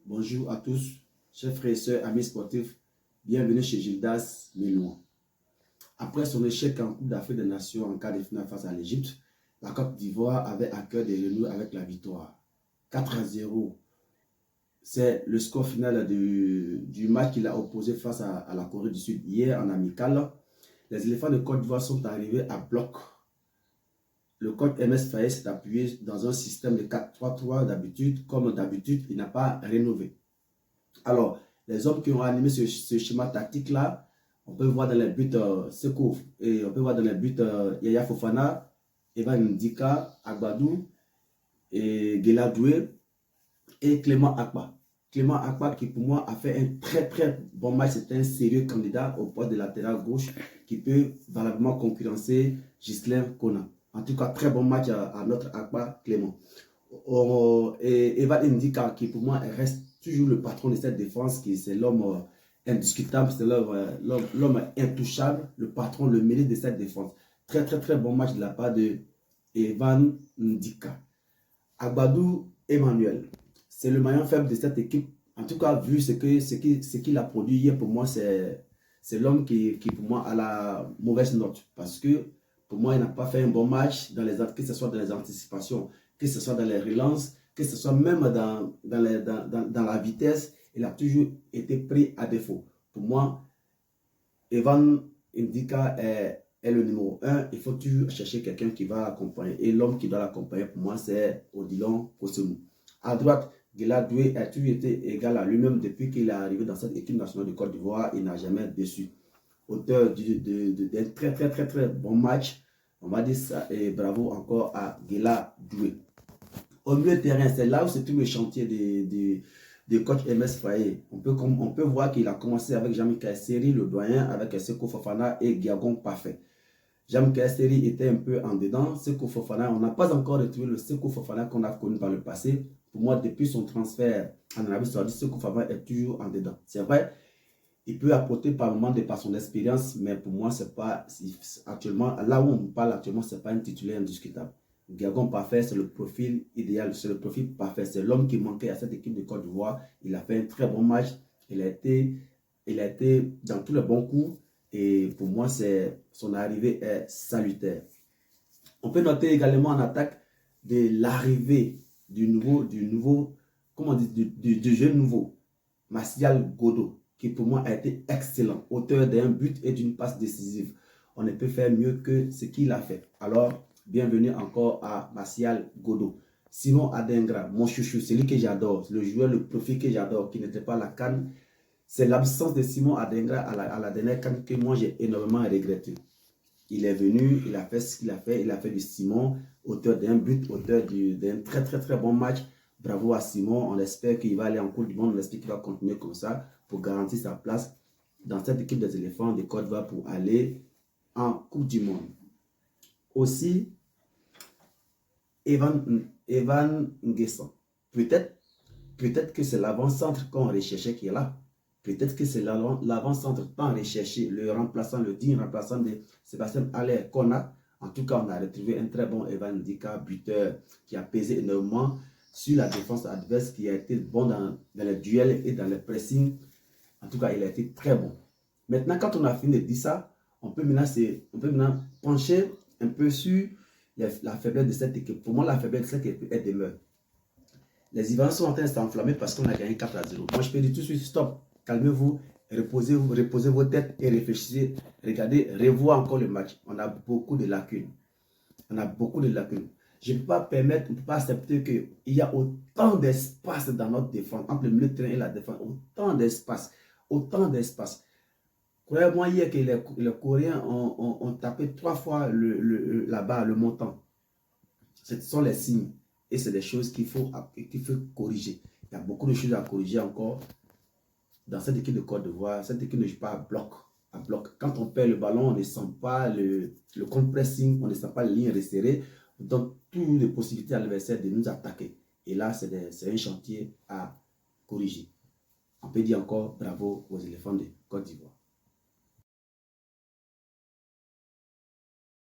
Bonjour à tous, chers frères et sœurs, amis sportifs. Bienvenue chez Gildas Mélois. Après son échec en Coupe d'Afrique des Nations en quart de finale face à l'Égypte, la Côte d'Ivoire avait à cœur de renouer avec la victoire. 4-0, c'est le score final du match qu'il a opposé face à la Corée du Sud hier en amical. Les éléphants de Côte d'Ivoire sont arrivés à bloc. Le coach MS Faye s'est appuyé dans un système de 4-3-3 d'habitude. Comme d'habitude, il n'a pas rénové. Alors, les hommes qui ont animé ce schéma tactique-là, on peut voir dans les buts Sekou et on peut voir dans les buts Yaya Fofana, Evan Ndika, Agbadou, et Gela Doué et Clément Akpa. Clément Akpa qui pour moi a fait un très bon match. C'est un sérieux candidat au poste de latéral gauche qui peut valablement concurrencer Ghislain Kona. En tout cas, très bon match à notre Akpa Clément. Et Evan Ndika qui pour moi reste toujours le patron de cette défense, qui c'est l'homme indiscutable, c'est l'homme intouchable, le patron, le mêlé de cette défense. Très bon match de la part de Evan Ndika. Agbadou Emmanuel, c'est le maillon faible de cette équipe. En tout cas, vu ce qu'il a produit hier, pour moi, c'est l'homme qui pour moi a la mauvaise note. Parce que pour moi, il n'a pas fait un bon match, que ce soit dans les anticipations, que ce soit dans les relances, que ce soit même dans la vitesse. Il a toujours été pris à défaut. Pour moi, Evan Ndika est le numéro 1. Il faut toujours chercher quelqu'un qui va l'accompagner. Et l'homme qui doit l'accompagner, pour moi, c'est Odilon Kosunu. À droite, Gela Doué a toujours été égal à lui-même depuis qu'il est arrivé dans cette équipe nationale de Côte d'Ivoire. Il n'a jamais déçu. Auteur d'un très bon match. On va dire ça. Et bravo encore à Gela Doué. Au milieu de terrain, c'est là où c'est tout le chantier de coach MS Faye. On peut voir qu'il a commencé avec Jean-Michel Seri, le doyen, avec Sekou Fofana et Giagon Parfait. Jean-Michel Seri était un peu en dedans. Sekou Fofana, on n'a pas encore retrouvé le Sekou Fofana qu'on a connu par le passé. Pour moi, depuis son transfert en Arabie Saoudite, Sekou Fofana est toujours en dedans. C'est vrai, il peut apporter par moment par son expérience, mais pour moi, c'est pas actuellement, là où on parle actuellement, c'est pas un titulaire indiscutable. Giagon Parfait, c'est le profil idéal, c'est le profil parfait. C'est l'homme qui manquait à cette équipe de Côte d'Ivoire. Il a fait un très bon match. Il a été dans tous les bons coups. Et pour moi, son arrivée est salutaire. On peut noter également en attaque de l'arrivée du jeune nouveau, Martial Godot, qui pour moi a été excellent, auteur d'un but et d'une passe décisive. On ne peut faire mieux que ce qu'il a fait. Alors, bienvenue encore à Martial Godot. Simon Adengra, mon chouchou, celui que j'adore, le joueur, le profil que j'adore, qui n'était pas à la CAN. C'est l'absence de Simon Adengra à la dernière CAN que moi j'ai énormément regretté. Il est venu, il a fait ce qu'il a fait, il a fait du Simon, auteur d'un but, auteur d'un très bon match. Bravo à Simon, on espère qu'il va aller en Coupe du Monde, on espère qu'il va continuer comme ça pour garantir sa place dans cette équipe des éléphants de Côte d'Ivoire pour aller en Coupe du Monde. Aussi, Evan Nguessan. Peut-être que c'est l'avant-centre qu'on recherchait qui est là. Peut-être que c'est l'avant-centre tant recherché, le digne remplaçant de Sébastien Haller qu'on a. En tout cas, on a retrouvé un très bon Evan Ndika, buteur, qui a pesé énormément sur la défense adverse, qui a été bon dans les duels et dans le pressing. En tout cas, il a été très bon. Maintenant, quand on a fini de dire ça, on peut maintenant pencher un peu sur la faiblesse de cette équipe. Pour moi, la faiblesse de cette équipe, elle demeure. Les Ivoiriens sont en train de s'enflammer parce qu'on a gagné 4-0. Moi, je peux dire tout de suite, stop, calmez-vous, reposez vos têtes et réfléchissez. Regardez, revoyez encore le match. On a beaucoup de lacunes. Je ne peux pas permettre, on ne peut pas accepter qu'il y a autant d'espace dans notre défense, entre le milieu de terrain et la défense. Autant d'espace. Croyez-moi hier que les Coréens ont tapé 3 fois la barre, le montant. Ce sont les signes. Et c'est des choses qu'il faut corriger. Il y a beaucoup de choses à corriger encore dans cette équipe de Côte d'Ivoire. Cette équipe ne joue pas à bloc. Quand on perd le ballon, on ne sent pas le contre-pressing, on ne sent pas les lignes resserrées. On donne toutes les possibilités à l'adversaire de nous attaquer. Et là, c'est un chantier à corriger. On peut dire encore bravo aux éléphants de Côte d'Ivoire.